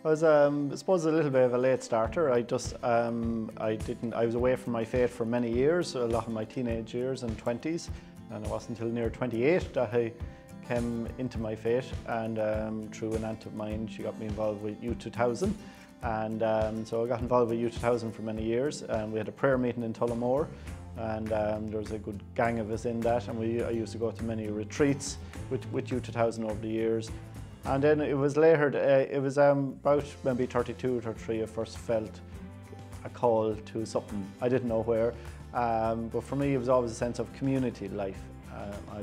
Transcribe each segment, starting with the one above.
I was, I suppose, a little bit of a late starter. I was away from my faith for many years, a lot of my teenage years and 20s, and it wasn't until near 28 that I came into my faith, and through an aunt of mine, she got me involved with Youth 2000, and so I got involved with Youth 2000 for many years, and we had a prayer meeting in Tullamore, and there was a good gang of us in that, and I used to go to many retreats with Youth 2000 over the years. And then it was later, it was about maybe 32 or 33, I first felt a call to something. I didn't know where, but for me it was always a sense of community life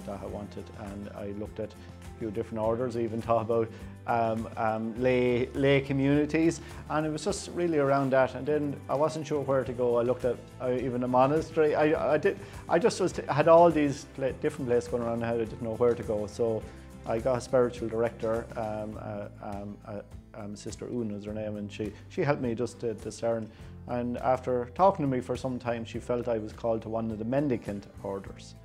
that I wanted, and I looked at a few different orders. I even thought about lay communities, and it was just really around that. And then I wasn't sure where to go. I looked at even a monastery. I had all these different places going around, and I didn't know where to go. So I got a spiritual director, Sister Una is her name, and she helped me just to discern. And after talking to me for some time, she felt I was called to one of the mendicant orders.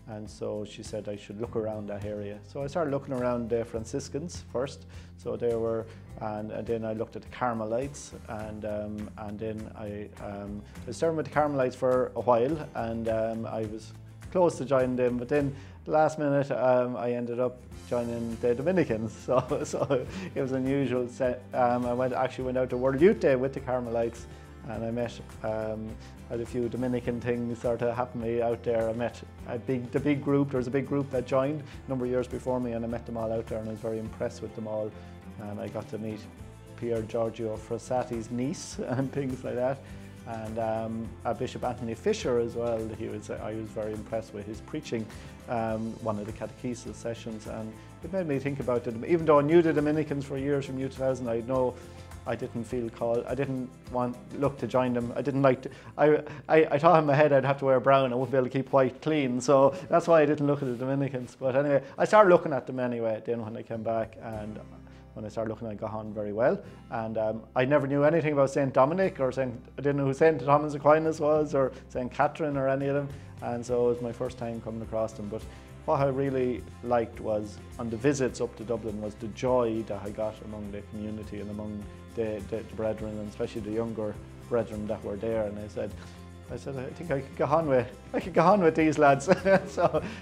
And so she said I should look around that area. So I started looking around the Franciscans first. So there were, and then I looked at the Carmelites, and then I was serving with the Carmelites for a while, and I was close to joining them, but then the last minute I ended up joining the Dominicans, so it was unusual. I actually went out to World Youth Day with the Carmelites, and I met had a few Dominican things sort of happened to me out there. I met the big group. There was a big group that joined a number of years before me, and I met them all out there, and I was very impressed with them all. And I got to meet Pier Giorgio Frassati's niece and things like that. And Bishop Anthony Fisher as well. I was very impressed with his preaching, one of the catechesis sessions, and it made me think about it. Even though I knew the Dominicans for years from Youth 2000, I didn't feel called. I didn't look to join them. I didn't like to. I thought in my head I'd have to wear brown. I wouldn't be able to keep white clean. So that's why I didn't look at the Dominicans. But anyway, I started looking at them anyway. Then when I came back, and when I started looking, I got on very well. And I never knew anything about St. Dominic, or I didn't know who St. Thomas Aquinas was, or St. Catherine, or any of them. And so it was my first time coming across them. But what I really liked was, on the visits up to Dublin, was the joy that I got among the community and among the brethren, and especially the younger brethren that were there. And I said, I think I could get on with these lads.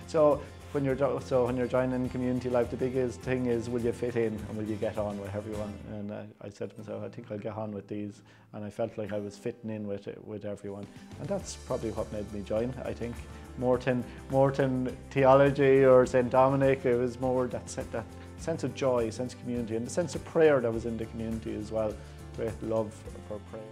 so when you're joining community life, the biggest thing is, will you fit in and will you get on with everyone? And I said to myself, I think I'll get on with these, and I felt like I was fitting in with everyone, and that's probably what made me join. I think more than theology or St. Dominic, it was more that sense of joy, sense of community, and the sense of prayer that was in the community as well. Great love for prayer.